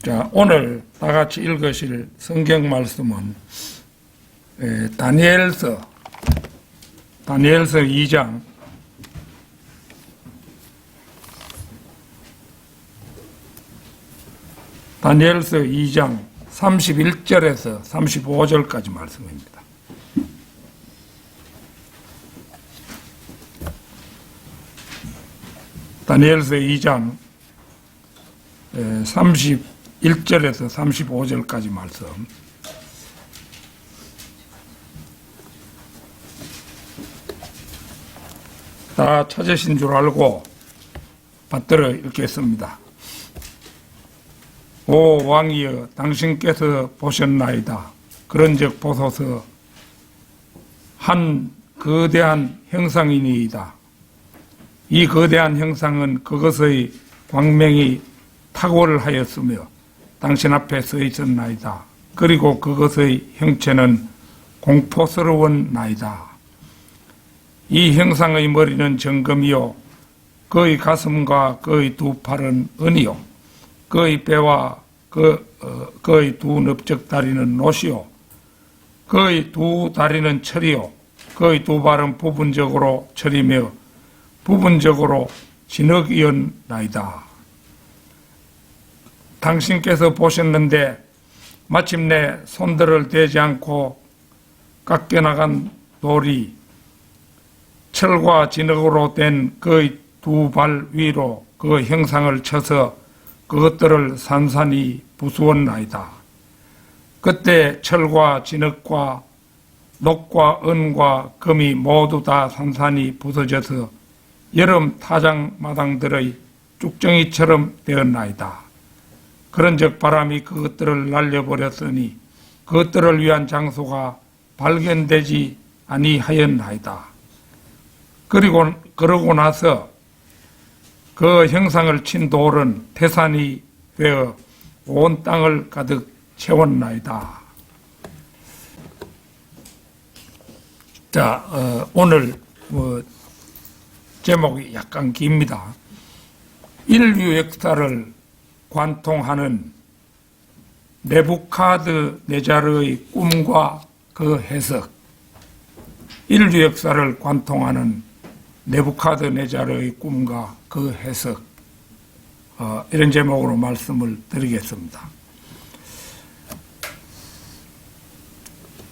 자, 오늘 다 같이 읽으실 성경 말씀은 다니엘서 2장 31절에서 35절까지 말씀입니다. 다니엘서 2장 31절에서 35절까지 말씀. 다 찾으신 줄 알고 받들어 읽겠습니다. 오 왕이여, 당신께서 보셨나이다. 그런즉 보소서, 한 거대한 형상이니이다. 이 거대한 형상은 그것의 광명이 탁월하였으며 당신 앞에 서 있었나이다. 그리고 그것의 형체는 공포스러웠나이다. 이 형상의 머리는 정금이요, 그의 가슴과 그의 두 팔은 은이요, 그의 배와 그의 두 넓적다리는 놋이요, 그의 두 다리는 철이요, 그의 두 발은 부분적으로 철이며 부분적으로 진흙이었나이다. 당신께서 보셨는데 마침내 손들을 대지 않고 깎여나간 돌이 철과 진흙으로 된 그의 두 발 위로 그 형상을 쳐서 그것들을 산산이 부수었나이다. 그때 철과 진흙과 녹과 은과 금이 모두 다 산산이 부서져서 여름 타작마당들의 쭉정이처럼 되었나이다. 그런즉 바람이 그것들을 날려버렸으니 그것들을 위한 장소가 발견되지 아니하였나이다. 그러고 나서 그 형상을 친 돌은 태산이 되어 온 땅을 가득 채웠나이다. 자, 오늘 제목이 약간 깁니다. 인류 역사를 관통하는 네부카드네자르의 꿈과 그 해석. 인류 역사를 관통하는 네부카드네자르의 꿈과 그 해석. 이런 제목으로 말씀을 드리겠습니다.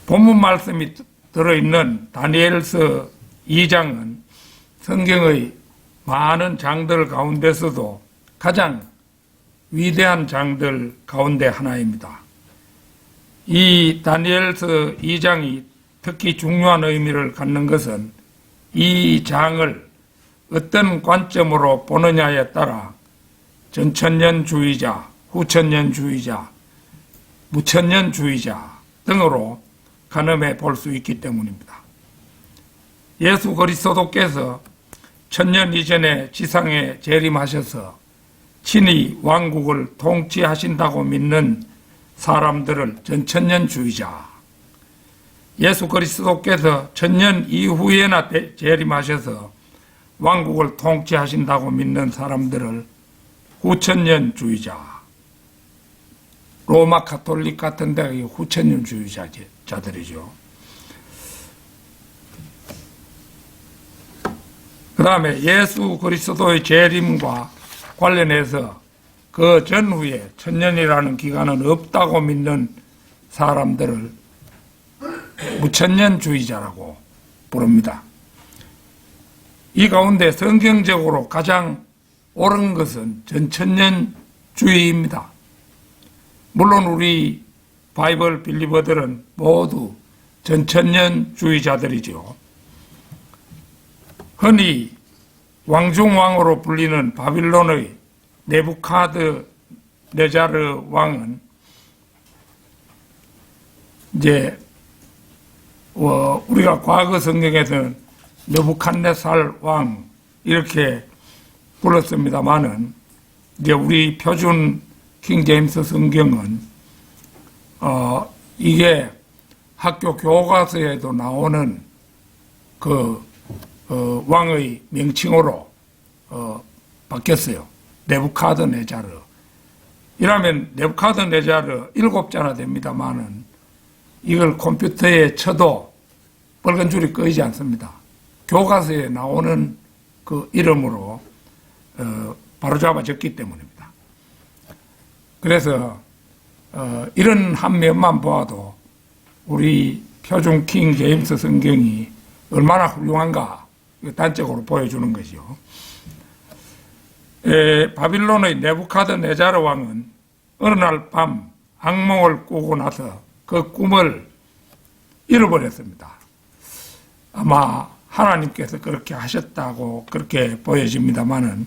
본문 말씀이 들어있는 다니엘서 2장은 성경의 많은 장들 가운데서도 가장 위대한 장들 가운데 하나입니다. 이 다니엘서 2장이 특히 중요한 의미를 갖는 것은 이 장을 어떤 관점으로 보느냐에 따라 전천년주의자, 후천년주의자, 무천년주의자 등으로 가늠해 볼 수 있기 때문입니다. 예수 그리스도께서 천년 이전에 지상에 재림하셔서 친히 왕국을 통치하신다고 믿는 사람들을 전천년주의자, 예수 그리스도께서 천년 이후에나 재림하셔서 왕국을 통치하신다고 믿는 사람들을 후천년주의자, 로마 가톨릭 같은 데가 후천년주의자들이죠. 그 다음에 예수 그리스도의 재림과 관련해서 그 전후에 천년이라는 기간은 없다고 믿는 사람들을 무천년주의자라고 부릅니다. 이 가운데 성경적으로 가장 옳은 것은 전천년주의입니다. 물론 우리 바이블 빌리버들은 모두 전천년주의자들이죠. 흔히 왕중왕으로 불리는 바빌론의 네부카드네자르 왕은 이제 우리가 과거 성경에서는 느부갓네살 왕 이렇게 불렀습니다만은 이제 우리 표준 킹 제임스 성경은 이게 학교 교과서에도 나오는 그 왕의 명칭으로 바뀌었어요. 네부카드네자르. 이라면 네부카드네자르 7자나 됩니다만은 이걸 컴퓨터에 쳐도 빨간 줄이 꺼지지 않습니다. 교과서에 나오는 그 이름으로 바로잡아 적기 때문입니다. 그래서 이런 한 면만 보아도 우리 표준 킹 제임스 성경이 얼마나 훌륭한가 단적으로 보여주는 것이요. 바빌론의 네부카드네자르 왕은 어느 날 밤 악몽을 꾸고 나서 그 꿈을 잃어버렸습니다. 아마 하나님께서 그렇게 하셨다고 그렇게 보여집니다만은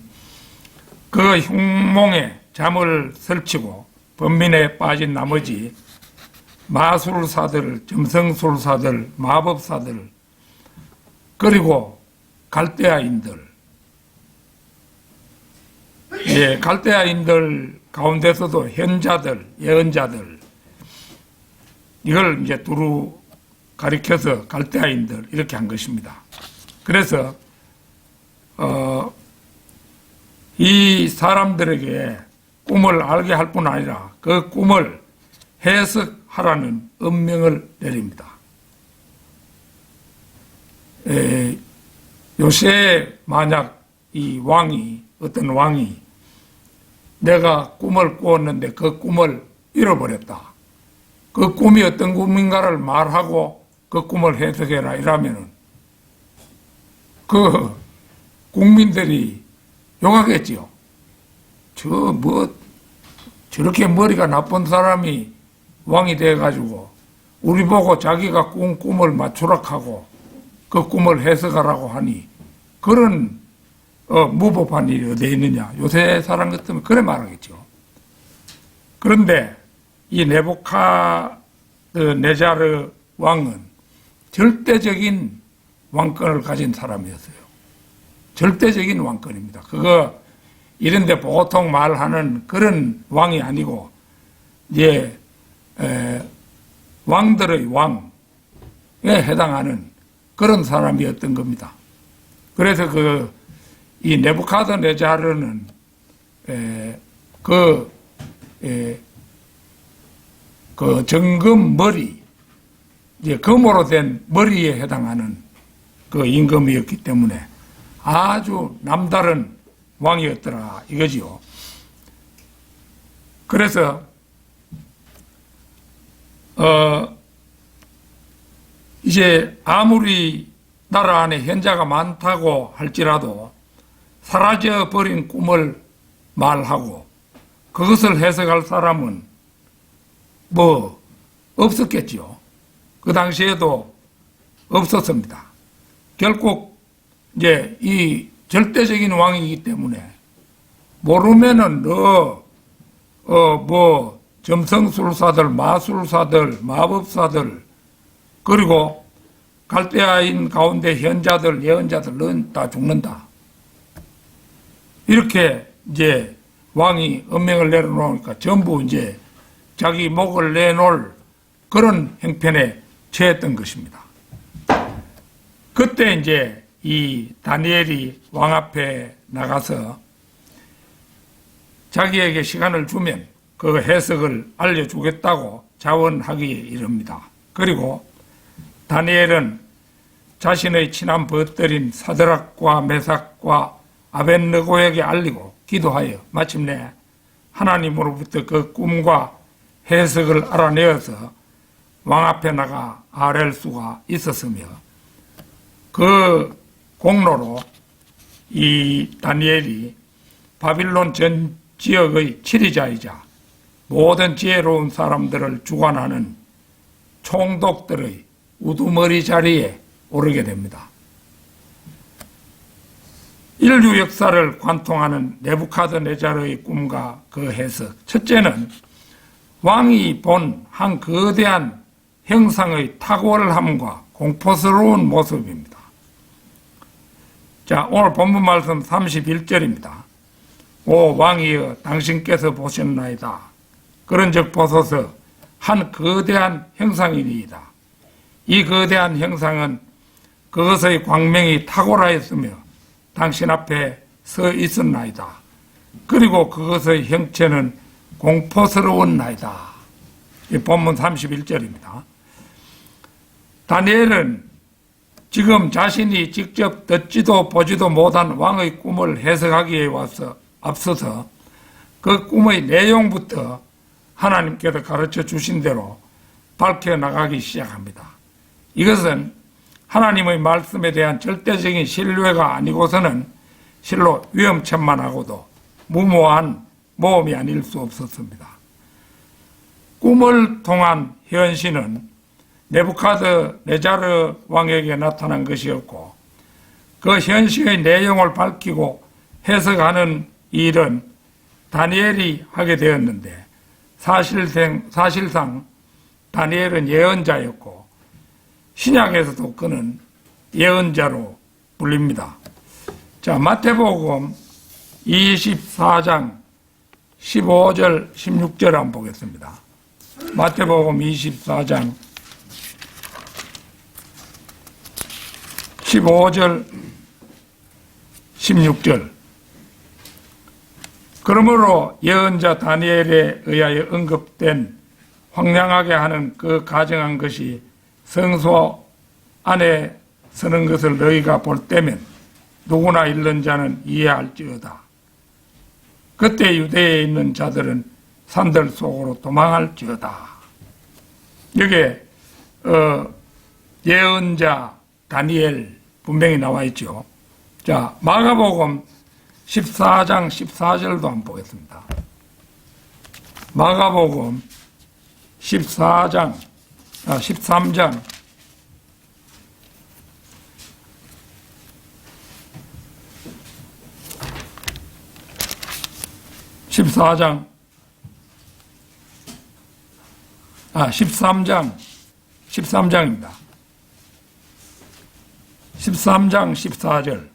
그 흉몽에 잠을 설치고 번민에 빠진 나머지 마술사들, 점성술사들, 마법사들, 그리고 갈대아인들, 갈대아인들 가운데서도 현자들, 예언자들, 이걸 이제 두루 가리켜서 갈대아인들 이렇게 한 것입니다. 그래서 이 사람들에게 꿈을 알게 할 뿐 아니라 그 꿈을 해석하라는 엄명을 내립니다. 요새 만약 이 왕이, 어떤 왕이 내가 꿈을 꾸었는데 그 꿈을 잃어버렸다. 그 꿈이 어떤 꿈인가를 말하고 그 꿈을 해석해라 이러면은 그 국민들이 욕하겠지요. 저렇게 머리가 나쁜 사람이 왕이 돼가지고 우리 보고 자기가 꾼 꿈을 맞추락하고 그 꿈을 해석하라고 하니 그런 무법한 일이 어디에 있느냐. 요새 사람 같으면 그래 말하겠죠. 그런데 이 네부카드네자르 왕은 절대적인 왕권을 가진 사람이었어요. 절대적인 왕권입니다. 그거 이런데 보통 말하는 그런 왕이 아니고 이제 왕들의 왕에 해당하는 그런 사람이었던 겁니다. 그래서 이 네부카드네자르는 그 정금 머리, 이제 금으로 된 머리에 해당하는 그 임금이었기 때문에 아주 남다른 왕이었더라 이거지요. 그래서 이제 아무리 나라 안에 현자가 많다고 할지라도 사라져버린 꿈을 말하고 그것을 해석할 사람은 뭐 없었겠지요. 그 당시에도 없었습니다. 결국 이제 이 절대적인 왕이기 때문에 모르면은 뭐 점성술사들, 마술사들, 마법사들, 그리고 갈대아인 가운데 현자들, 예언자들은 다 죽는다. 이렇게 이제 왕이 엄명을 내려놓으니까 전부 이제 자기 목을 내놓을 그런 형편에 처했던 것입니다. 그때 이제 이 다니엘이 왕 앞에 나가서 자기에게 시간을 주면 그 해석을 알려주겠다고 자원하기에 이릅니다. 그리고 다니엘은 자신의 친한 벗들인 사드락과 메삭과 아벳느고에게 알리고 기도하여 마침내 하나님으로부터 그 꿈과 해석을 알아내어서 왕 앞에 나가 아랠 수가 있었으며 그 공로로 이 다니엘이 바빌론 전 지역의 지리자이자 모든 지혜로운 사람들을 주관하는 총독들의 우두머리 자리에 오르게 됩니다. 인류 역사를 관통하는 네부카드네자르의 꿈과 그 해석. 첫째는 왕이 본 한 거대한 형상의 탁월함과 공포스러운 모습입니다. 자, 오늘 본문 말씀 31절입니다. 오 왕이여 당신께서 보셨나이다. 그런즉 보소서 한 거대한 형상이니이다. 이 거대한 형상은 그것의 광명이 탁월하였으며 당신 앞에 서 있었나이다. 그리고 그것의 형체는 공포스러웠나이다. 이 본문 31절입니다. 다니엘은 지금 자신이 직접 듣지도 보지도 못한 왕의 꿈을 해석하기에 앞서서 그 꿈의 내용부터 하나님께서 가르쳐 주신 대로 밝혀나가기 시작합니다. 이것은 하나님의 말씀에 대한 절대적인 신뢰가 아니고서는 실로 위험천만하고도 무모한 모험이 아닐 수 없었습니다. 꿈을 통한 현신은 네부카드네자르 왕에게 나타난 것이었고 그 현실의 내용을 밝히고 해석하는 일은 다니엘이 하게 되었는데 사실상 다니엘은 예언자였고 신약에서도 그는 예언자로 불립니다. 자, 마태복음 24장 15절 16절 한번 보겠습니다. 마태복음 24장 15절 16절 그러므로 예언자 다니엘에 의하여 언급된 황량하게 하는 그 가정한 것이 성소 안에 서는 것을 너희가 볼 때면 누구나 읽는 자는 이해할지어다. 그때 유대에 있는 자들은 산들 속으로 도망할지어다. 여기에 예언자 다니엘 분명히 나와 있죠. 자, 마가복음 14장 14절도 한번 보겠습니다. 마가복음 13장 13장입니다. 13장 14절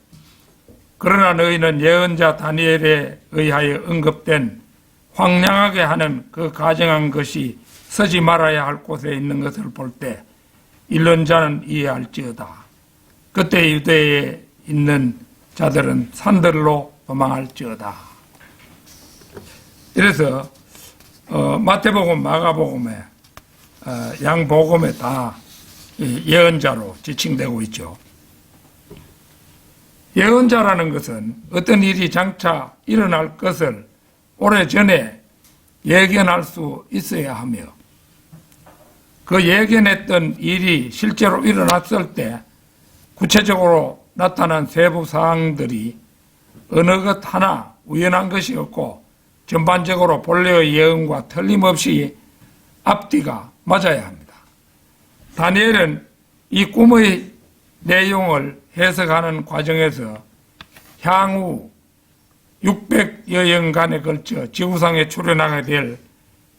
그러나 너희는 예언자 다니엘에 의하여 언급된 황량하게 하는 그 가정한 것이 서지 말아야 할 곳에 있는 것을 볼 때 읽는 자는 이해할지어다. 그때 유대에 있는 자들은 산들로 도망할지어다. 이래서 마태복음, 마가복음에 양복음에 다 예언자로 지칭되고 있죠. 예언자라는 것은 어떤 일이 장차 일어날 것을 오래전에 예견할 수 있어야 하며 그 예견했던 일이 실제로 일어났을 때 구체적으로 나타난 세부 사항들이 어느 것 하나 우연한 것이 없고 전반적으로 본래의 예언과 틀림없이 앞뒤가 맞아야 합니다. 다니엘은 이 꿈의 내용을 해석하는 과정에서 향후 600여 년간에 걸쳐 지구상에 출현하게 될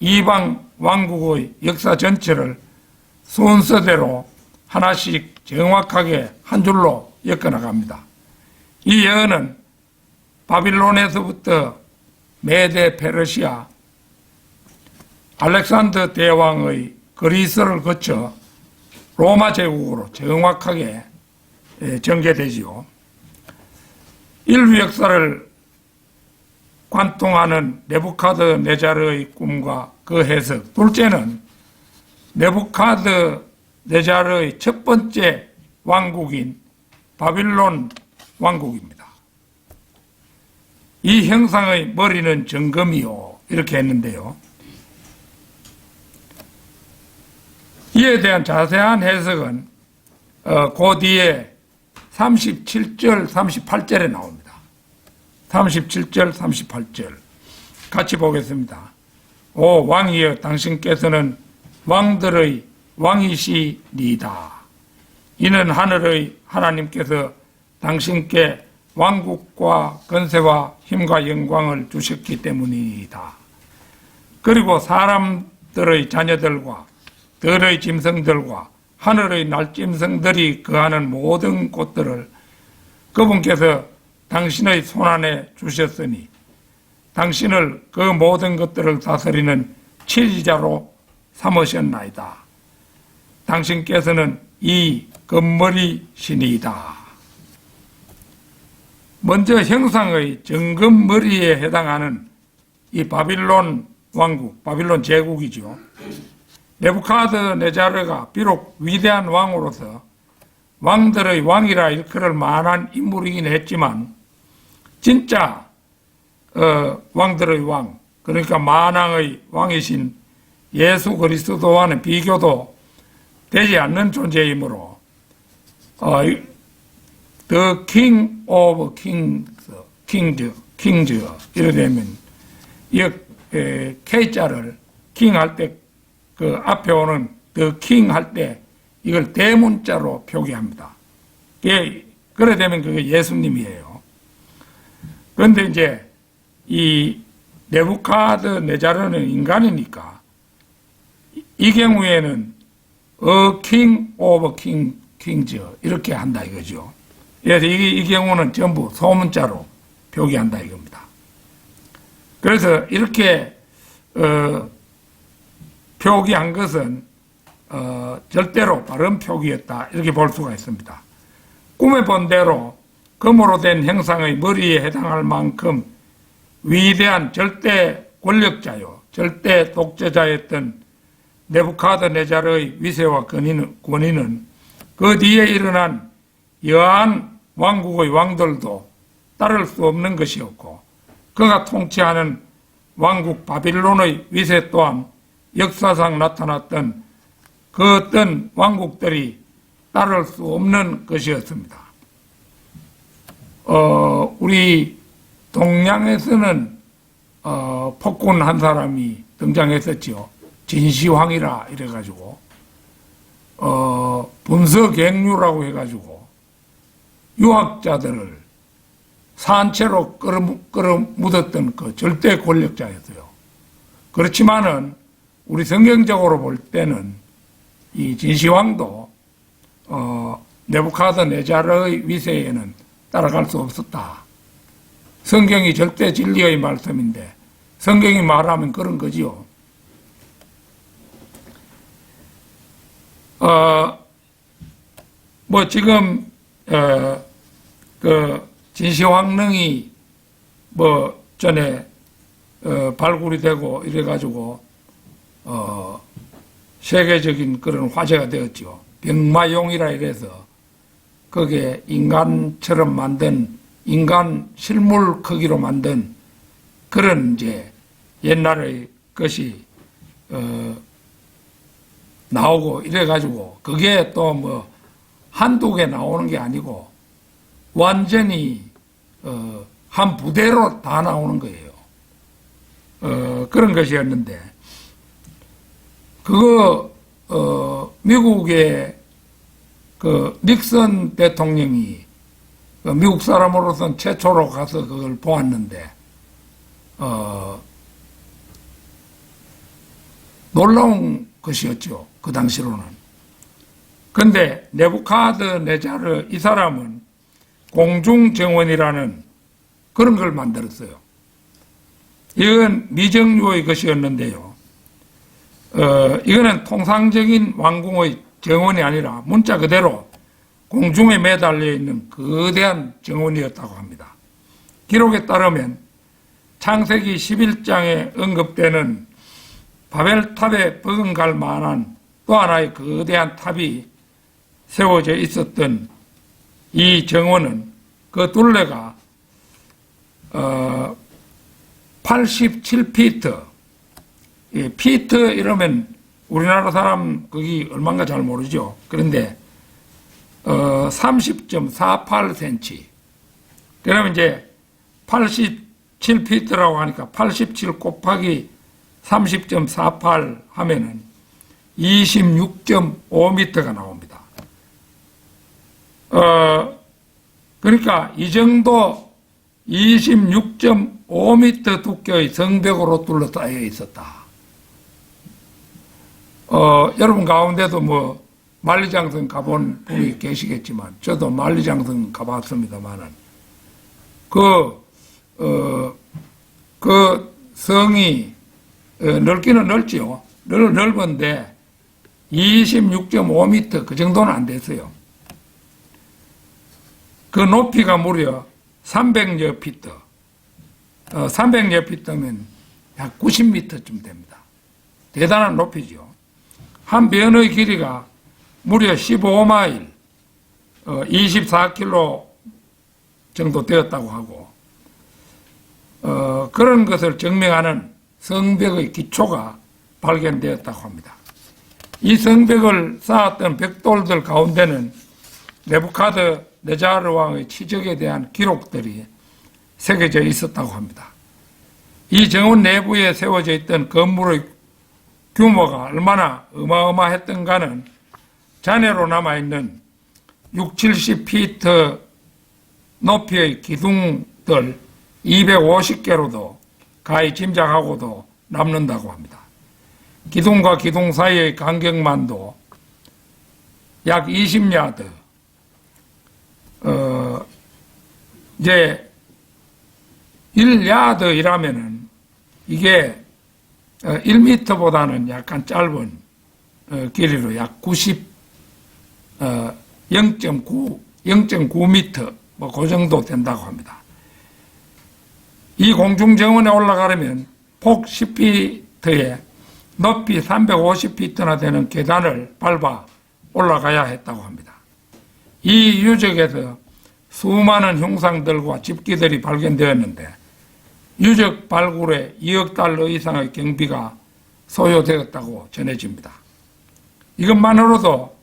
이방 왕국의 역사 전체를 순서대로 하나씩 정확하게 한 줄로 엮어나갑니다. 이 예언은 바빌론에서부터 메데 페르시아, 알렉산더 대왕의 그리스를 거쳐 로마 제국으로 정확하게 전개되지요. 인류 역사를 관통하는 네부카드네자르의 꿈과 그 해석. 둘째는 네부카드네자르의 첫 번째 왕국인 바빌론 왕국입니다. 이 형상의 머리는 정금이요. 이렇게 했는데요. 이에 대한 자세한 해석은 그 뒤에 37절, 38절에 나옵니다. 37절, 38절 같이 보겠습니다. 오 왕이여 당신께서는 왕들의 왕이시니이다. 이는 하늘의 하나님께서 당신께 왕국과 권세와 힘과 영광을 주셨기 때문이다. 그리고 사람들의 자녀들과 들의 짐승들과 하늘의 날짐승들이 거하는 모든 곳들을 그분께서 당신의 손안에 주셨으니 당신을 그 모든 것들을 다스리는 치리자로 삼으셨나이다. 당신께서는 이 금머리신이다. 먼저 형상의 정금머리에 해당하는 이 바빌론 왕국, 바빌론 제국이죠. 네부카드네자르가 비록 위대한 왕으로서 왕들의 왕이라 일컬을 만한 인물이긴 했지만 진짜 왕들의 왕, 그러니까 만왕의 왕이신 예수 그리스도와는 비교도 되지 않는 존재이므로 The King of Kings 이래 되면 이 K자를 king 할 때 그 앞에 오는 The King 할 때 이걸 대문자로 표기합니다. 그래 되면 그게 예수님이에요. 그런데 이제 이 네부카드네자르는 인간이니까 이 경우에는 A King of Kings 이렇게 한다 이거죠. 그래서 이 경우는 전부 소문자로 표기한다 이겁니다. 그래서 이렇게 표기한 것은 절대로 바른 표기였다 이렇게 볼 수가 있습니다. 꿈에 본 대로 금으로 된 형상의 머리에 해당할 만큼 위대한 절대 권력자요 절대 독재자였던 네부카드네자르의 위세와 권위는 그 뒤에 일어난 여한 왕국의 왕들도 따를 수 없는 것이었고 그가 통치하는 왕국 바빌론의 위세 또한 역사상 나타났던 그 어떤 왕국들이 따를 수 없는 것이었습니다. 우리 동양에서는 폭군 한 사람이 등장했었죠. 진시황이라 이래가지고 분서갱류라고 해가지고 유학자들을 산채로 끌어 묻었던 그 절대 권력자였어요. 그렇지만은 우리 성경적으로 볼 때는 이 진시황도 네부카드네자르의 위세에는 따라갈 수 없었다. 성경이 절대 진리의 말씀인데 성경이 말하면 그런 거지요. 뭐 지금 그 진시황릉이 뭐 전에 발굴이 되고 이래가지고 세계적인 그런 화제가 되었죠. 병마용이라 이래서 거기에 인간처럼 만든 인간 실물 크기로 만든 그런 이제 옛날의 것이 나오고 이래가지고 그게 또 뭐 한두 개 나오는 게 아니고 완전히 한 부대로 다 나오는 거예요. 그런 것이었는데 그거 미국의 그 닉슨 대통령이 미국 사람으로서는 최초로 가서 그걸 보았는데 놀라운 것이었죠. 그 당시로는. 근데 네부카드네자르 이 사람은 공중정원이라는 그런 걸 만들었어요. 이건 미정유의 것이었는데요. 이거는 통상적인 왕궁의 정원이 아니라 문자 그대로 공중에 매달려 있는 거대한 정원이었다고 합니다. 기록에 따르면 창세기 11장에 언급되는 바벨탑에 버금갈 만한 또 하나의 거대한 탑이 세워져 있었던 이 정원은 그 둘레가 87피트, 피트 이러면 우리나라 사람 거기 얼마인가 잘 모르죠. 그런데 30.48cm. 그러면 이제 87피트라고 하니까 87 곱하기 30.48 하면은 26.5m가 나옵니다. 그러니까 이 정도 26.5m 두께의 성벽으로 둘러싸여 있었다. 여러분 가운데도 뭐 만리장성 가본 분이 계시겠지만 저도 만리장성 가봤습니다만은 그 성이 넓기는 넓지요. 넓은데 26.5m 그 정도는 안 됐어요. 그 높이가 무려 300여 피트. 300여 피트면 약 90m쯤 됩니다. 대단한 높이죠. 한 변의 길이가 무려 15마일, 24km 정도 되었다고 하고, 그런 것을 증명하는 성벽의 기초가 발견되었다고 합니다. 이 성벽을 쌓았던 벽돌들 가운데는 네부카드네자르 왕의 치적에 대한 기록들이 새겨져 있었다고 합니다. 이 정원 내부에 세워져 있던 건물의 규모가 얼마나 어마어마했던가는 잔해로 남아있는 60-70피트 높이의 기둥들 250개로도 가히 짐작하고도 남는다고 합니다. 기둥과 기둥 사이의 간격만도 약 20야드, 이제 1야드이라면은 이게 1m보다는 약간 짧은 길이로 약 0.9m 뭐 그 정도 된다고 합니다. 이 공중정원에 올라가려면 폭 10피트에 높이 350피트나 되는 계단을 밟아 올라가야 했다고 합니다. 이 유적에서 수많은 흉상들과 집기들이 발견되었는데 유적 발굴에 2억 달러 이상의 경비가 소요되었다고 전해집니다. 이것만으로도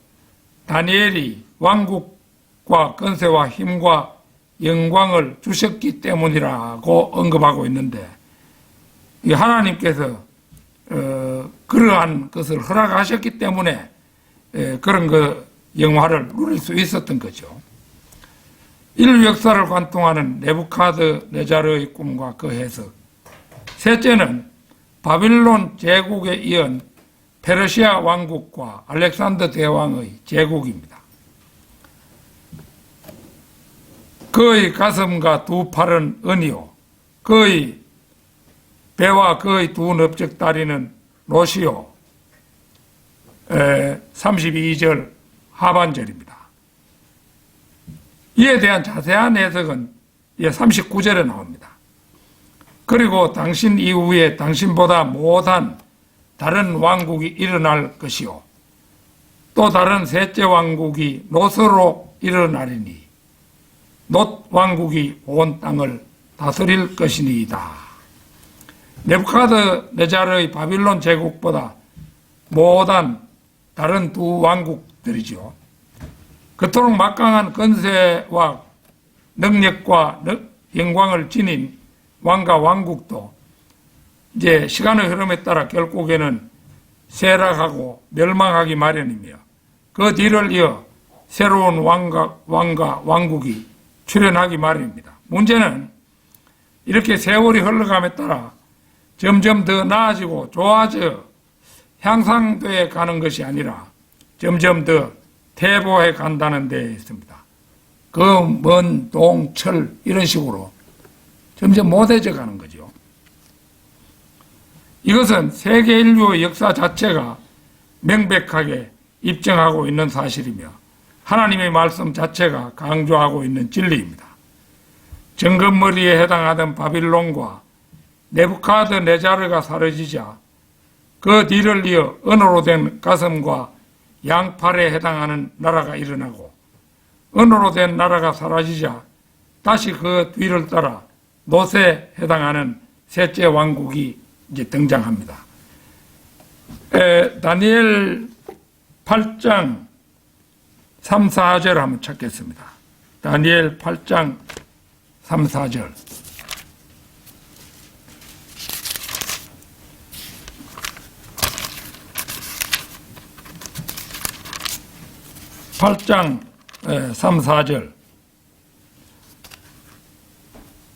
다니엘이 왕국과 권세와 힘과 영광을 주셨기 때문이라고 언급하고 있는데, 하나님께서 그러한 것을 허락하셨기 때문에 그런 영화를 누릴 수 있었던 거죠. 인류 역사를 관통하는 네부카드네자르의 꿈과 그 해석. 셋째는 바빌론 제국에 이은 페르시아 왕국과 알렉산더 대왕의 제국입니다. 그의 가슴과 두 팔은 은이요, 그의 배와 그의 두 넓적다리는 롯이요. 32절 하반절입니다. 이에 대한 자세한 해석은 39절에 나옵니다. 그리고 당신 이후에 당신보다 못한 다른 왕국이 일어날 것이요, 또 다른 셋째 왕국이 롯으로 일어나리니 롯 왕국이 온 땅을 다스릴 것이니이다. 네부카드네자르의 바빌론 제국보다 못한 다른 두 왕국들이죠. 그토록 막강한 권세와 능력과 영광을 지닌 왕과 왕국도 이제 시간의 흐름에 따라 결국에는 쇠락하고 멸망하기 마련이며, 그 뒤를 이어 새로운 왕과 왕국이 출현하기 마련입니다. 문제는 이렇게 세월이 흘러감에 따라 점점 더 나아지고 좋아져 향상돼 가는 것이 아니라 점점 더 퇴보해 간다는 데 있습니다. 먼 동철 이런 식으로 점점 못해져 가는 거죠. 이것은 세계 인류의 역사 자체가 명백하게 입증하고 있는 사실이며 하나님의 말씀 자체가 강조하고 있는 진리입니다. 정금머리에 해당하던 바빌론과 네부카드네자르가 사라지자 그 뒤를 이어 은으로 된 가슴과 양팔에 해당하는 나라가 일어나고, 은으로 된 나라가 사라지자 다시 그 뒤를 따라 롯에 해당하는 셋째 왕국이 이제 등장합니다. 다니엘 8장 3, 4절 한번 찾겠습니다. 다니엘 8장 3, 4절. (8장 3, 4절)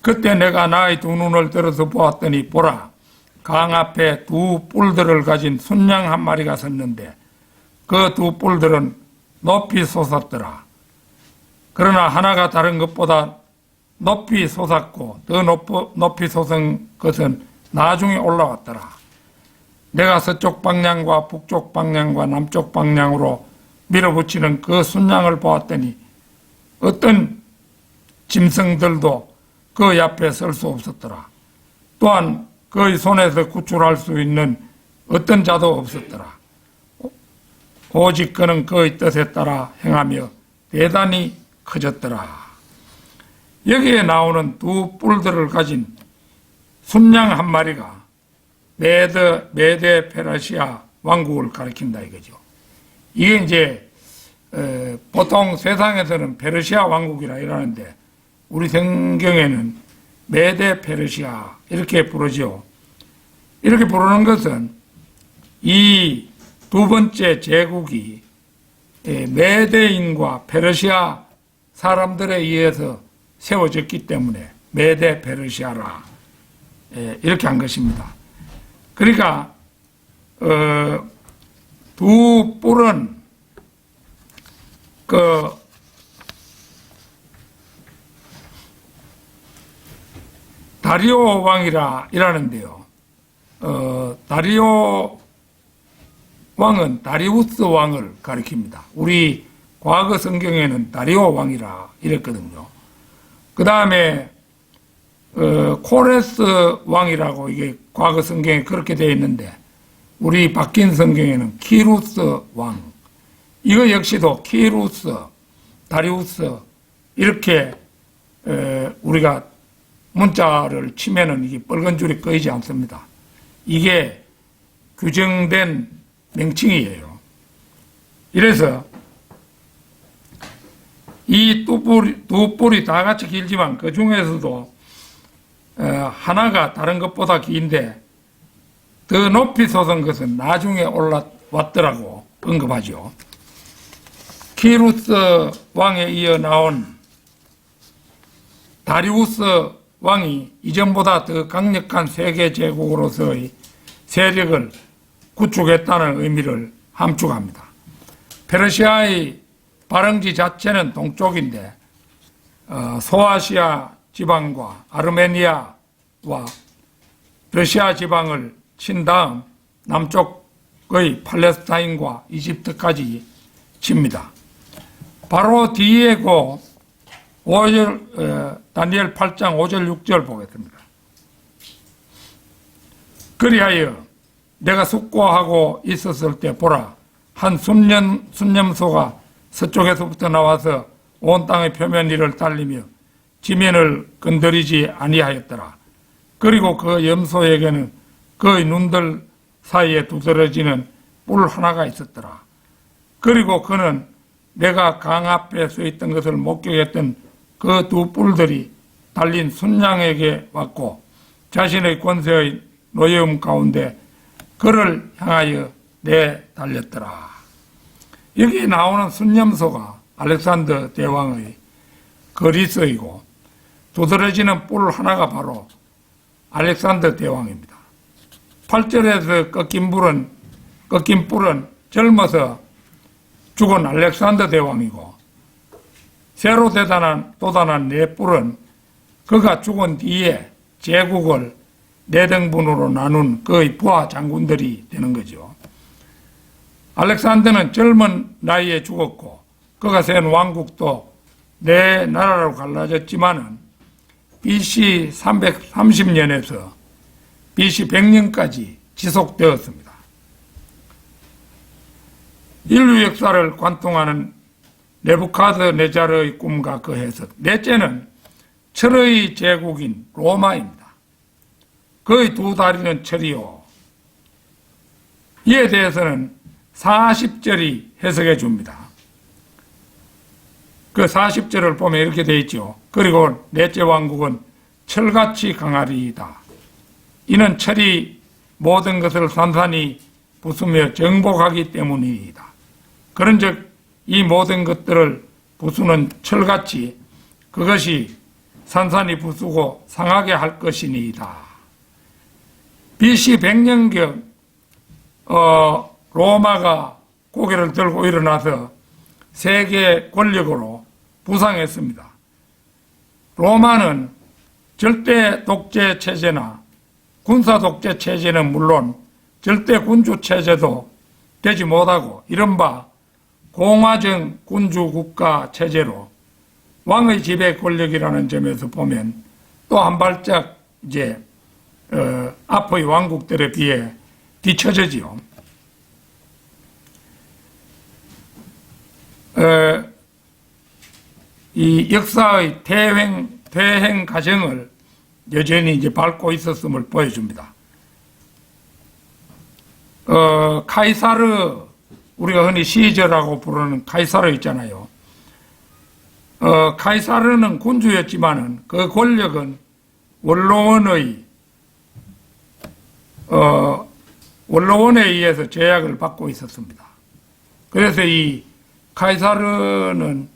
그때 내가 나의 두 눈을 들어서 보았더니 보라, 강 앞에 두 뿔들을 가진 순양 한 마리가 섰는데 그 두 뿔들은 높이 솟았더라. 그러나 하나가 다른 것보다 높이 솟았고 더 높이 솟은 것은 나중에 올라왔더라. 내가 서쪽 방향과 북쪽 방향과 남쪽 방향으로 밀어붙이는 그 순양을 보았더니 어떤 짐승들도 그 옆에 설 수 없었더라. 또한 그의 손에서 구출할 수 있는 어떤 자도 없었더라. 오직 그는 그의 뜻에 따라 행하며 대단히 커졌더라. 여기에 나오는 두 뿔들을 가진 순양 한 마리가 메데 페르시아 왕국을 가리킨다 이거죠. 이게 이제 보통 세상에서는 페르시아 왕국이라 이러는데 우리 성경에는 메데 페르시아 이렇게 부르죠. 이렇게 부르는 것은 이 두 번째 제국이 메데인과 페르시아 사람들에 의해서 세워졌기 때문에 메데 페르시아라 이렇게 한 것입니다. 그러니까 두 뿔은 다리오 왕이라 이라는데요. 다리오 왕은 다리우스 왕을 가리킵니다. 우리 과거 성경에는 다리오 왕이라 이랬거든요. 그 다음에 코레스 왕이라고 이게 과거 성경에 그렇게 되어 있는데 우리 바뀐 성경에는 키루스 왕. 이거 역시도 키루스, 다리우스 이렇게 우리가 문자를 치면은 이게 빨간 줄이 꺼이지 않습니다. 이게 규정된 명칭이에요. 이래서 이 두 뿔이 다 같이 길지만 그 중에서도 하나가 다른 것보다 긴데 더 높이 솟은 것은 나중에 올라왔더라고 언급하죠. 키루스 왕에 이어 나온 다리우스 왕이 이전보다 더 강력한 세계 제국으로서의 세력을 구축했다는 의미를 함축합니다. 페르시아의 발흥지 자체는 동쪽인데 소아시아 지방과 아르메니아와 러시아 지방을 친 다음 남쪽의 팔레스타인과 이집트까지 칩니다. 바로 뒤에 그 다니엘 8장 5절 6절 보겠습니다. 그리하여 내가 숙고하고 있었을 때 보라 한 순념소가 서쪽에서부터 나와서 온 땅의 표면 위를 달리며 지면을 건드리지 아니하였더라. 그리고 그 염소에게는 그의 눈들 사이에 두드러지는 뿔 하나가 있었더라. 그리고 그는 내가 강 앞에 서 있던 것을 목격했던 그 두 뿔들이 달린 순양에게 왔고 자신의 권세의 노여움 가운데 그를 향하여 내달렸더라. 여기 나오는 순념소가 알렉산더 대왕의 그리스이고 두드러지는 뿔 하나가 바로 알렉산더 대왕입니다. 8절에서 꺾인 뿔은 젊어서 죽은 알렉산더 대왕이고 새로 돋아난 네 뿔은 그가 죽은 뒤에 제국을 네 등분으로 나눈 그의 부하 장군들이 되는 거죠. 알렉산더는 젊은 나이에 죽었고 그가 세운 왕국도 네 나라로 갈라졌지만은 BC 330년에서 BC 100년까지 지속되었습니다. 인류 역사를 관통하는 네부카드네자르의 꿈과 그 해석. 넷째는 철의 제국인 로마입니다. 그의 두 다리는 철이요. 이에 대해서는 40절이 해석해 줍니다. 그 40절을 보면 이렇게 되어 있죠. 그리고 넷째 왕국은 철같이 강하리이다. 이는 철이 모든 것을 산산히 부수며 정복하기 때문이다. 그런즉 이 모든 것들을 부수는 철같이 그것이 산산히 부수고 상하게 할 것이니이다. BC 100년경 로마가 고개를 들고 일어나서 세계 권력으로 부상했습니다. 로마는 절대 독재 체제나 군사 독재 체제는 물론 절대 군주 체제도 되지 못하고 이른바 공화정 군주 국가 체제로 왕의 지배 권력이라는 점에서 보면 또 한 발짝 이제 앞의 왕국들에 비해 뒤처지지요. 이 역사의 퇴행 과정을 여전히 이제 밟고 있었음을 보여줍니다. 카이사르, 우리가 흔히 시저라고 부르는 카이사르 있잖아요. 카이사르는 군주였지만은 그 권력은 원로원에 의해서 제약을 받고 있었습니다. 그래서 이 카이사르는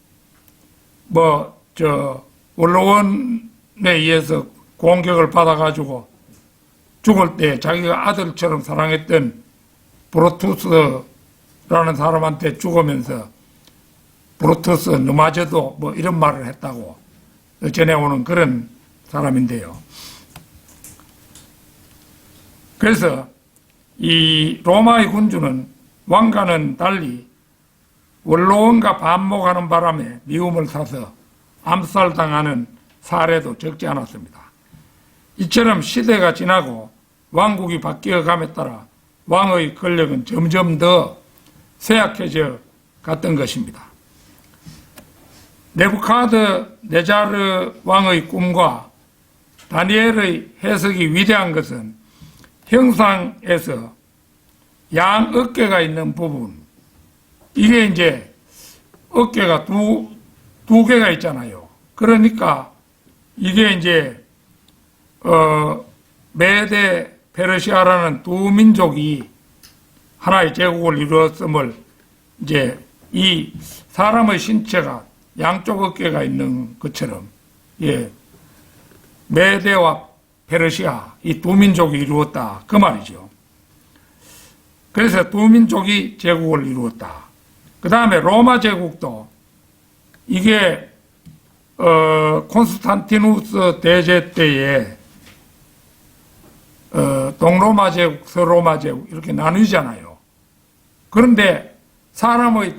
원로원에 의해서 공격을 받아가지고 죽을 때 자기가 아들처럼 사랑했던 브루투스라는 사람한테 죽으면서 브루투스 너마저도 이런 말을 했다고 전해오는 그런 사람인데요. 그래서 이 로마의 군주는 왕과는 달리 원로원과 반목하는 바람에 미움을 사서 암살당하는 사례도 적지 않았습니다. 이처럼 시대가 지나고 왕국이 바뀌어감에 따라 왕의 권력은 점점 더 쇠약해져 갔던 것입니다. 네부카드네자르 왕의 꿈과 다니엘의 해석이 위대한 것은 형상에서 양 어깨가 있는 부분, 이게 이제 어깨가 두 개가 있잖아요. 그러니까 이게 이제 메데 페르시아라는 두 민족이 하나의 제국을 이루었음을, 이제 이 사람의 신체가 양쪽 어깨가 있는 것처럼, 예, 메데와 페르시아 이 두 민족이 이루었다 그 말이죠. 그래서 두 민족이 제국을 이루었다. 그 다음에 로마 제국도 이게 콘스탄티누스 대제 때에 동로마 제국, 서로마 제국 이렇게 나누잖아요. 그런데 사람의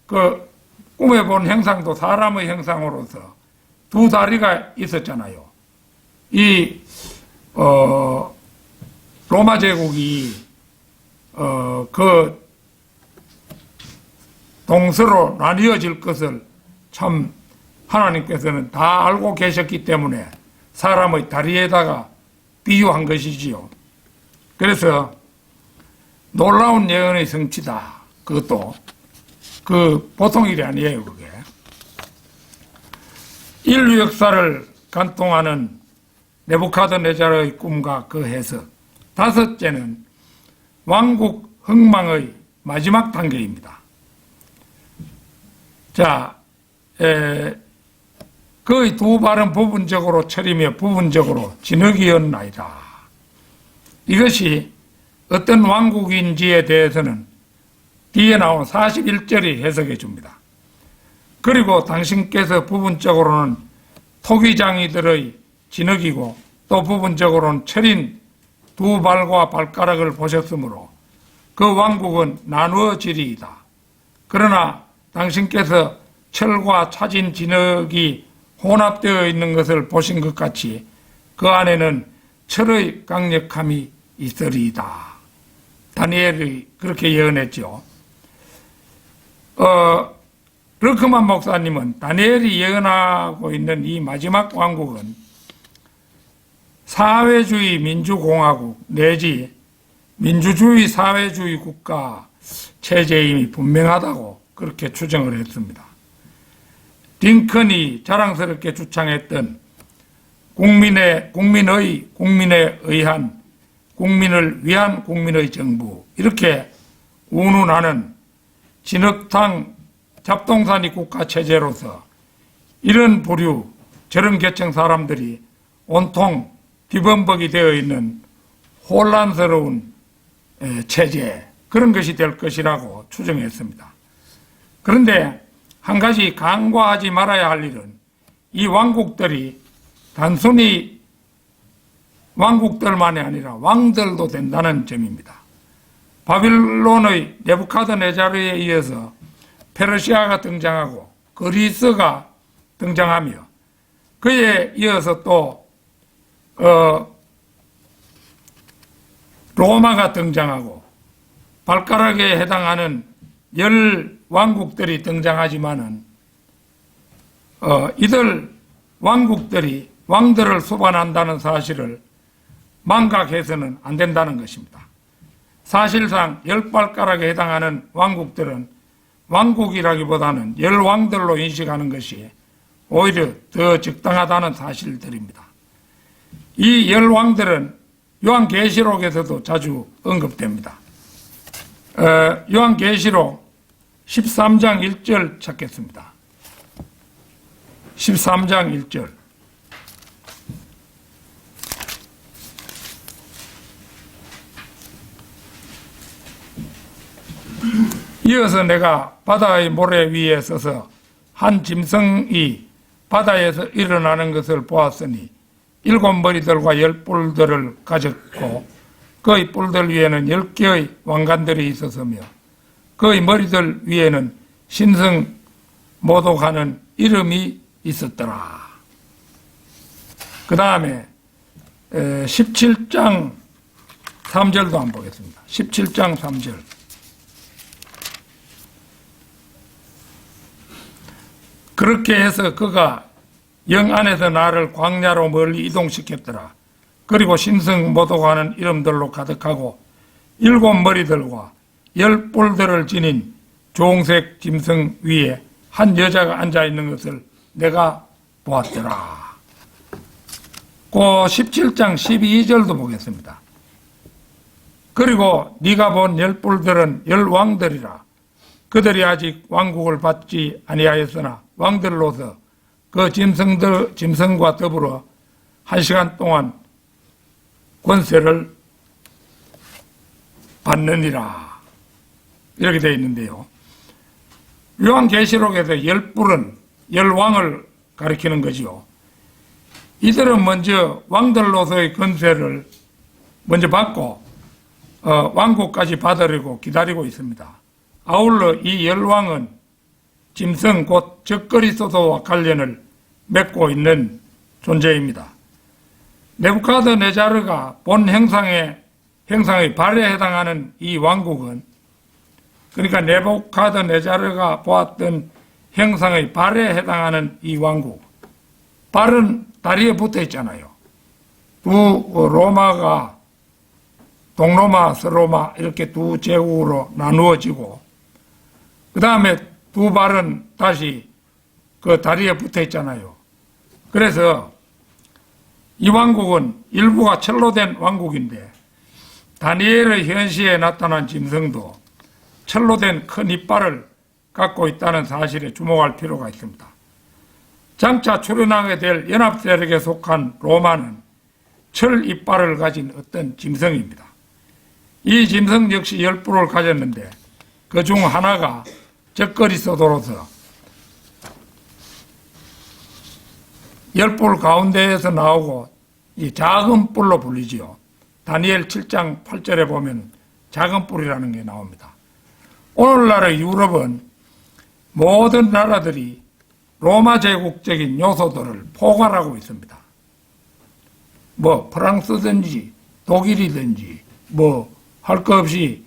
그 꿈에 본 형상도 사람의 형상으로서 두 다리가 있었잖아요. 이 로마 제국이 그 동서로 나뉘어질 것을 참 하나님께서는 다 알고 계셨기 때문에 사람의 다리에다가 비유한 것이지요. 그래서 놀라운 예언의 성취다. 그것도 그 보통 일이 아니에요. 그게 인류 역사를 관통하는 네부카드네자르의 꿈과 그 해석. 다섯째는 왕국 흥망의 마지막 단계입니다. 자, 그의 두 발은 부분적으로 철이며 부분적으로 진흙이었나이다. 이것이 어떤 왕국인지에 대해서는 뒤에 나온 41절이 해석해 줍니다. 그리고 당신께서 부분적으로는 토기장이들의 진흙이고 또 부분적으로는 철인 두 발과 발가락을 보셨으므로 그 왕국은 나누어지리이다. 그러나 당신께서 철과 차진 진흙이 혼합되어 있는 것을 보신 것 같이 그 안에는 철의 강력함이 있으리이다. 다니엘이 그렇게 예언했죠. 르크만 목사님은 다니엘이 예언하고 있는 이 마지막 왕국은 사회주의 민주공화국 내지 민주주의 사회주의 국가 체제임이 분명하다고 그렇게 추정을 했습니다. 링컨이 자랑스럽게 주창했던 국민에 의한 국민을 위한 국민의 정부, 이렇게 운운하는 진흙탕 잡동사니 국가 체제로서 이런 부류 저런 계층 사람들이 온통 뒤범벅이 되어 있는 혼란스러운 체제, 그런 것이 될 것이라고 추정했습니다. 그런데 한 가지 간과하지 말아야 할 일은 이 왕국들이 단순히 왕국들만이 아니라 왕들도 된다는 점입니다. 바빌론의 네부카드네자르에 이어서 페르시아가 등장하고 그리스가 등장하며 그에 이어서 또 로마가 등장하고 발가락에 해당하는 10왕국들이 등장하지만은 이들 왕국들이 왕들을 수반한다는 사실을 망각해서는 안 된다는 것입니다. 사실상 10발가락에 해당하는 왕국들은 왕국이라기보다는 10왕들로 인식하는 것이 오히려 더 적당하다는 사실들입니다. 이 10왕들은 요한계시록에서도 자주 언급됩니다. 요한계시록 13장 1절 찾겠습니다. 13장 1절. 이어서 내가 바다의 모래 위에 서서 한 짐승이 바다에서 일어나는 것을 보았으니 7 머리들과 10 뿔들을 가졌고 그의 뿔들 위에는 10개의 왕관들이 있었으며 그의 머리들 위에는 신성 모독하는 이름이 있었더라. 그 다음에 17장 3절도 한번 보겠습니다. 17장 3절. 그렇게 해서 그가 영 안에서 나를 광야로 멀리 이동시켰더라. 그리고 신성 모독하는 이름들로 가득하고 7 머리들과 10 뿔들을 지닌 종색 짐승 위에 한 여자가 앉아있는 것을 내가 보았더라. 그 17장 12절도 보겠습니다. 그리고 네가 본 10 뿔들은 10 왕들이라. 그들이 아직 왕국을 받지 아니하였으나 왕들로서 그 짐승과 더불어 1시간 동안 권세를 받느니라. 이렇게 되어 있는데요. 요한계시록에서 10뿔은 10왕을 가리키는 거지요. 이들은 먼저 왕들로서의 권세를 먼저 받고 왕국까지 받으려고 기다리고 있습니다. 아울러 이 10왕은 짐승 곧 적그리스도와 관련을 맺고 있는 존재입니다. 네부카드네자르가 본 형상의 발에 해당하는 이 왕국은, 그러니까 네부카드네자르가 보았던 형상의 발에 해당하는 이 왕국, 발은 다리에 붙어 있잖아요. 두 로마가 동로마, 서로마 이렇게 두 제국으로 나누어지고 그 다음에 두 발은 다시 그 다리에 붙어 있잖아요. 그래서 이 왕국은 일부가 철로 된 왕국인데 다니엘의 현시에 나타난 짐승도 철로 된 큰 이빨을 갖고 있다는 사실에 주목할 필요가 있습니다. 장차 출현하게 될 연합세력에 속한 로마는 철 이빨을 가진 어떤 짐승입니다. 이 짐승 역시 10뿔을 가졌는데 그 중 하나가 적그리스도로서 10뿔 가운데에서 나오고 이 작은 뿔로 불리지요. 다니엘 7장 8절에 보면 작은 뿔이라는 게 나옵니다. 오늘날의 유럽은 모든 나라들이 로마 제국적인 요소들을 포괄하고 있습니다. 뭐 프랑스든지 독일이든지 뭐 할 것 없이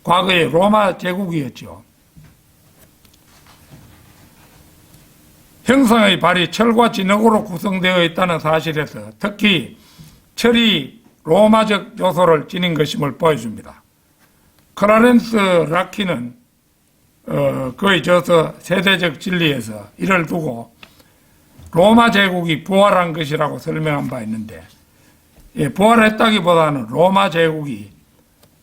과거에 로마 제국이었죠. 형상의 발이 철과 진흙으로 구성되어 있다는 사실에서 특히 철이 로마적 요소를 지닌 것임을 보여줍니다. 클라렌스 라키는 그의 저서 세대적 진리에서 이를 두고 로마 제국이 부활한 것이라고 설명한 바 있는데, 부활했다기보다는 로마 제국이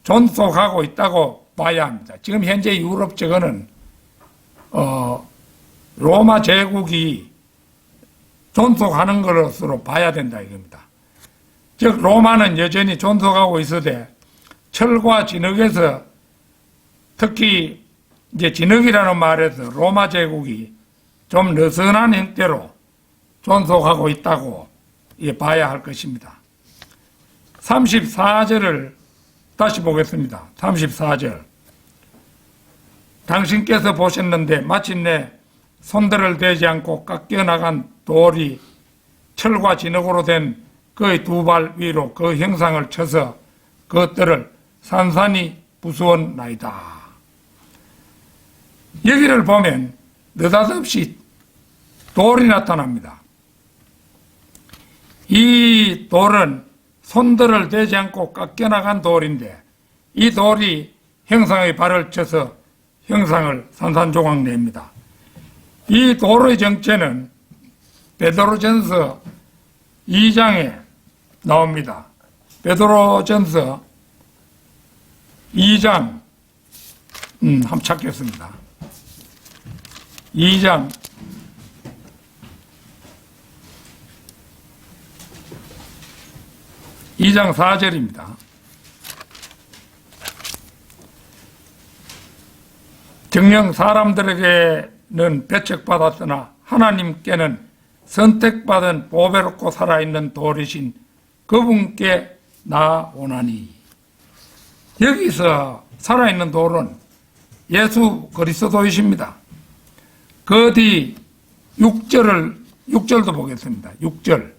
존속하고 있다고 봐야 합니다. 지금 현재 유럽 적어는 로마 제국이 존속하는 것으로 봐야 된다 이겁니다. 즉 로마는 여전히 존속하고 있으되 철과 진흙에서 특히 이제 진흙이라는 말에서 로마 제국이 좀 느슨한 형태로 존속하고 있다고 봐야 할 것입니다. 34절을 다시 보겠습니다. 34절. 당신께서 보셨는데 마침내 손들을 대지 않고 깎여나간 돌이 철과 진흙으로 된 그의 두 발 위로 그 형상을 쳐서 그것들을 산산이 부수었나이다. 여기를 보면 느닷없이 돌이 나타납니다. 이 돌은 손들을 대지 않고 깎여나간 돌인데 이 돌이 형상의 발을 쳐서 형상을 산산조각 냅니다. 이 돌의 정체는 베드로전서 2장에 나옵니다. 베드로전서 2장 한번 찾겠습니다. 2장 4절입니다. 정녕 사람들에게는 배척받았으나 하나님께는 선택받은 보배롭고 살아있는 돌이신 그분께 나오나니. 여기서 살아있는 돌은 예수 그리스도이십니다. 그 뒤 6절도 보겠습니다. 6절.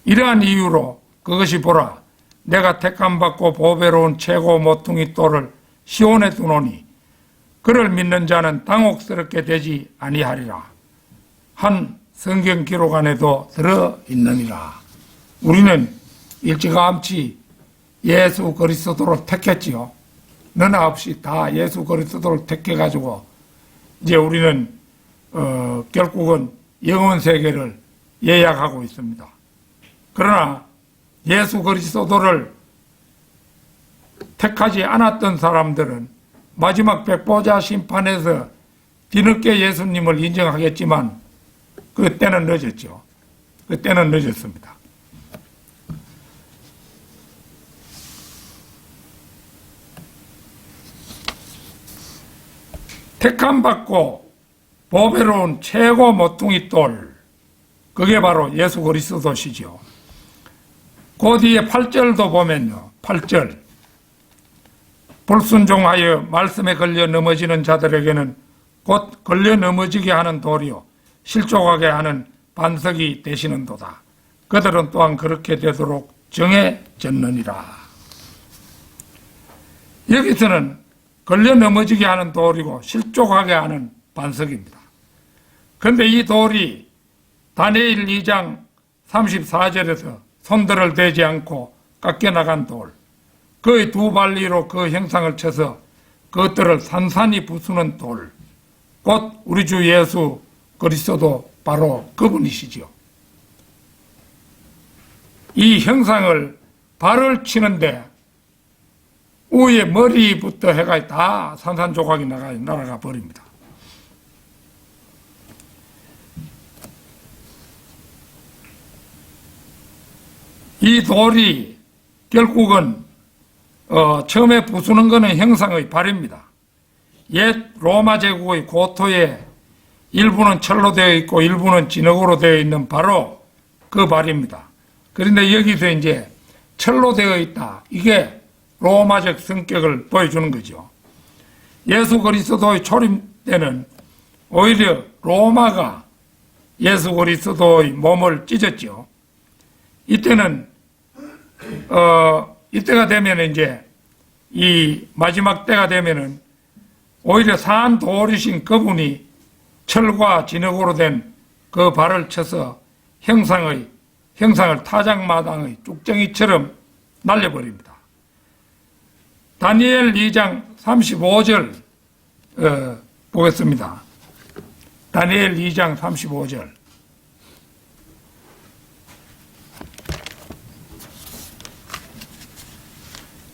이러한 이유로 그것이 보라, 내가 택함받고 보배로운 최고 모퉁이 돌을 시온에 두노니 그를 믿는 자는 당혹스럽게 되지 아니하리라. 한 성경 기록 안에도 들어있느니라. 우리는 일찌감치 예수 그리스도를 택했지요. 너나 없이 다 예수 그리스도를 택해가지고 이제 우리는 결국은 영원 세계를 예약하고 있습니다. 그러나 예수 그리스도를 택하지 않았던 사람들은 마지막 백보자 심판에서 뒤늦게 예수님을 인정하겠지만 그때는 늦었죠. 그때는 늦었습니다. 택함받고 보배로운 최고 모퉁이 돌, 그게 바로 예수 그리스도시죠. 그 뒤에 8절도 보면요. 8절. 불순종하여 말씀에 걸려 넘어지는 자들에게는 곧 걸려 넘어지게 하는 돌이요 실족하게 하는 반석이 되시는도다. 그들은 또한 그렇게 되도록 정해졌느니라. 여기서는 걸려 넘어지게 하는 돌이고 실족하게 하는 반석입니다. 그런데 이 돌이 다니엘 2장 34절에서 손들을 대지 않고 깎여나간 돌, 그의 두 발리로 그 형상을 쳐서 그것들을 산산이 부수는 돌, 곧 우리 주 예수 그리스도 바로 그분이시죠. 이 형상을 발을 치는데 위에 머리부터 해가 다 산산조각이 날아가 버립니다. 이 돌이 결국은 처음에 부수는 것은 형상의 발입니다. 옛 로마 제국의 고토에 일부는 철로 되어 있고 일부는 진흙으로 되어 있는 바로 그 발입니다. 그런데 여기서 이제 철로 되어 있다. 이게 로마적 성격을 보여주는 거죠. 예수 그리스도의 초림 때는 오히려 로마가 예수 그리스도의 몸을 찢었죠. 이때는 이때가 되면 이제 이 마지막 때가 되면은 오히려 산 돌이신 그분이 철과 진흙으로 된 그 발을 쳐서 형상을 타작마당의 쭉정이처럼 날려버립니다. 다니엘 2장 35절 보겠습니다. 다니엘 2장 35절.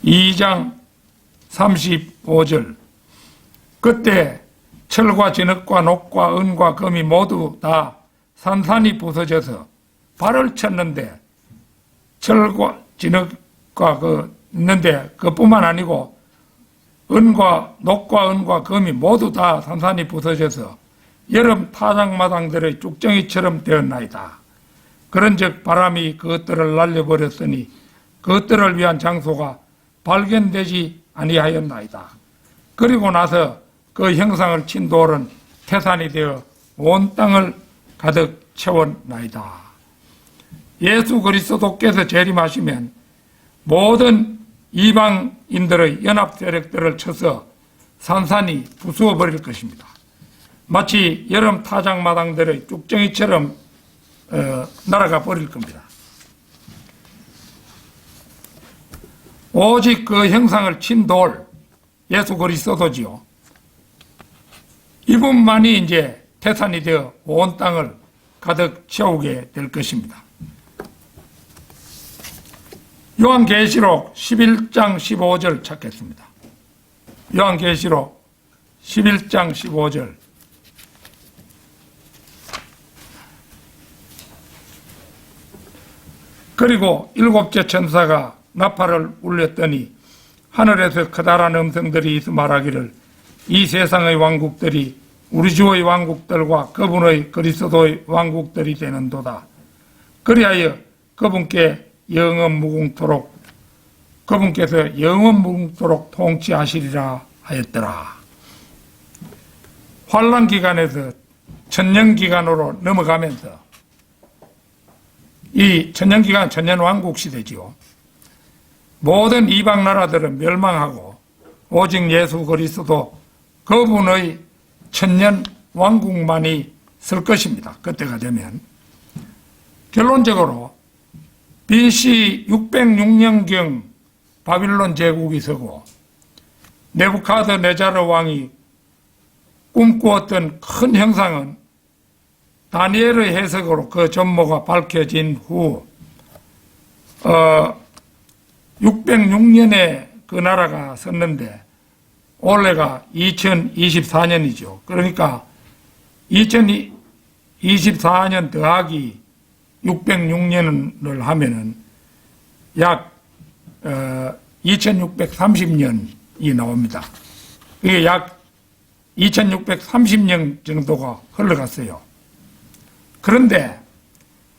(2장 35절) 그때 철과 진흙과 녹과 은과 금이 모두 다 산산이 부서져서 발을 쳤는데, 철과 진흙과 있는데 그뿐만 아니고 녹과 은과 금이 모두 다 산산이 부서져서 여름 타작마당들의 쭉정이처럼 되었나이다. 그런즉 바람이 그것들을 날려버렸으니 그것들을 위한 장소가 발견되지 아니하였나이다. 그리고 나서 그 형상을 친 돌은 태산이 되어 온 땅을 가득 채웠나이다. 예수 그리스도께서 재림하시면 모든 이방인들의 연합 세력들을 쳐서 산산이 부수어 버릴 것입니다. 마치 여름 타작마당들의 쭉정이처럼 날아가 버릴 겁니다. 오직 그 형상을 친 돌, 예수 그리스도지요. 이분만이 이제 태산이 되어 온 땅을 가득 채우게 될 것입니다. 요한계시록 11장 15절 찾겠습니다. 요한계시록 11장 15절. 그리고 일곱째 천사가 나팔을 울렸더니 하늘에서 커다란 음성들이 있어 말하기를 이 세상의 왕국들이 우리 주의 왕국들과 그분의 그리스도의 왕국들이 되는도다. 그리하여 그분께서 영원 무궁토록 통치하시리라 하였더라. 환란 기간에서 천년 기간으로 넘어가면서 이 천년 기간 천년 왕국 시대지요. 모든 이방 나라들은 멸망하고 오직 예수 그리스도 그분의 천년 왕국만이 설 것입니다. 그때가 되면 결론적으로 BC 606년경 바빌론 제국이 서고 네부카드네자르 왕이 꿈꾸었던 큰 형상은 다니엘의 해석으로 그 전모가 밝혀진 후 606년에 그 나라가 섰는데 올해가 2024년이죠. 그러니까 2024년 더하기 606년을 하면은 약 2630년이 나옵니다. 이게 약 2630년 정도가 흘러갔어요. 그런데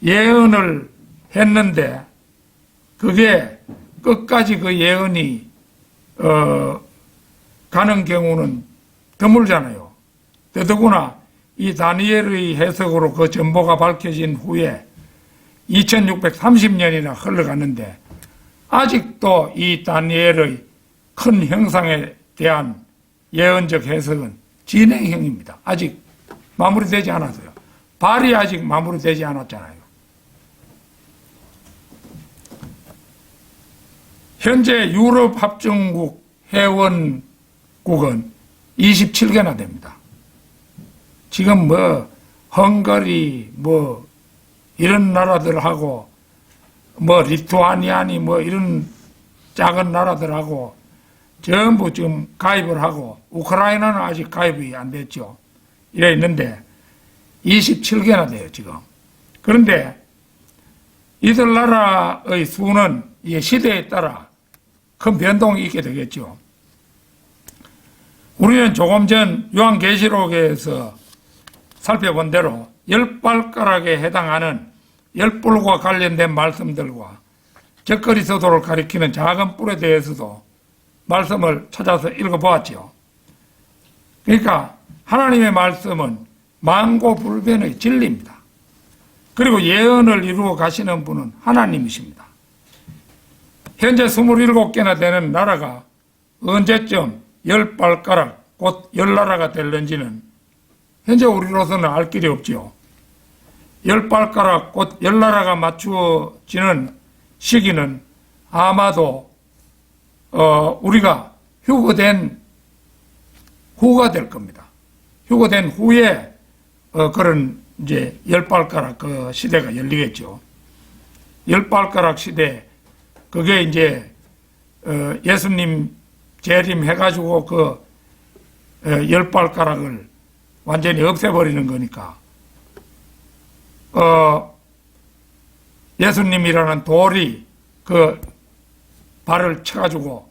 예언을 했는데 그게 끝까지 그 예언이 가는 경우는 드물잖아요. 더더구나 이 다니엘의 해석으로 그 전보가 밝혀진 후에 2630년이나 흘러갔는데 아직도 이 다니엘의 큰 형상에 대한 예언적 해석은 진행형입니다. 아직 마무리되지 않았어요. 발이 아직 마무리되지 않았잖아요. 현재 유럽 합중국 회원국은 27개나 됩니다. 지금 뭐 헝가리 뭐 이런 나라들하고 뭐 리투아니아니 뭐 이런 작은 나라들하고 전부 지금 가입을 하고 우크라이나는 아직 가입이 안 됐죠. 이래 있는데 27개나 돼요 지금. 그런데 이들 나라의 수는 이 시대에 따라 큰 변동이 있게 되겠죠. 우리는 조금 전 요한계시록에서 살펴본 대로 10발가락에 해당하는 10뿔과 관련된 말씀들과 적그리스도를 가리키는 작은 뿔에 대해서도 말씀을 찾아서 읽어보았죠. 그러니까 하나님의 말씀은 만고불변의 진리입니다. 그리고 예언을 이루어 가시는 분은 하나님이십니다. 현재 27개나 되는 나라가 언제쯤 10발가락 곧 10나라가 될는지는 현재 우리로서는 알 길이 없죠. 10발가락 곧 10나라가 맞추어지는 시기는 아마도 우리가 휴거된 후가 될 겁니다. 휴거된 후에 그런 이제 10발가락 그 시대가 열리겠죠. 10발가락 시대, 그게 이제 예수님 재림해가지고 그 10발가락을 완전히 없애버리는 거니까 예수님이라는 돌이 그 발을 쳐가지고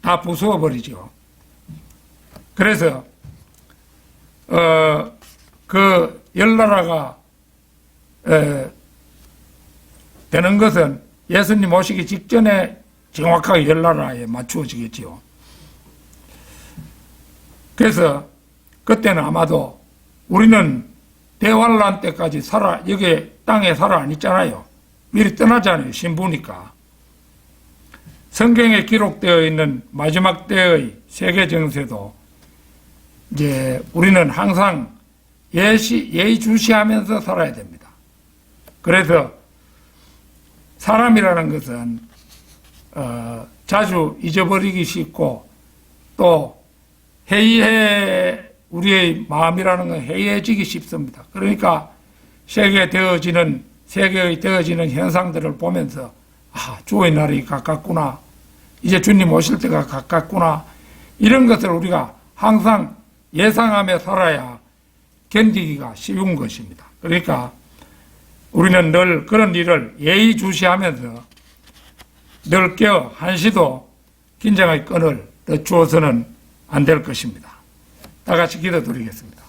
다 부수어버리죠. 그래서 그 10나라가 되는 것은 예수님 오시기 직전에 정확하게 10나라에 맞추어지겠지요. 그래서 그때는 아마도 우리는 대환란 때까지 여기 땅에 살아 안 있잖아요. 미리 떠나잖아요. 신부니까. 성경에 기록되어 있는 마지막 때의 세계 정세도 이제 우리는 항상 예의주시하면서 살아야 됩니다. 그래서 사람이라는 것은 자주 잊어버리기 쉽고 또 우리의 마음이라는 건 해이해지기 쉽습니다. 그러니까 세계의 되어지는 현상들을 보면서 주의 날이 가깝구나, 이제 주님 오실 때가 가깝구나, 이런 것을 우리가 항상 예상하며 살아야 견디기가 쉬운 것입니다. 그러니까 우리는 늘 그런 일을 예의주시하면서 늘 깨어 한시도 긴장의 끈을 늦추어서는 안 될 것입니다. 다 같이 기도드리겠습니다.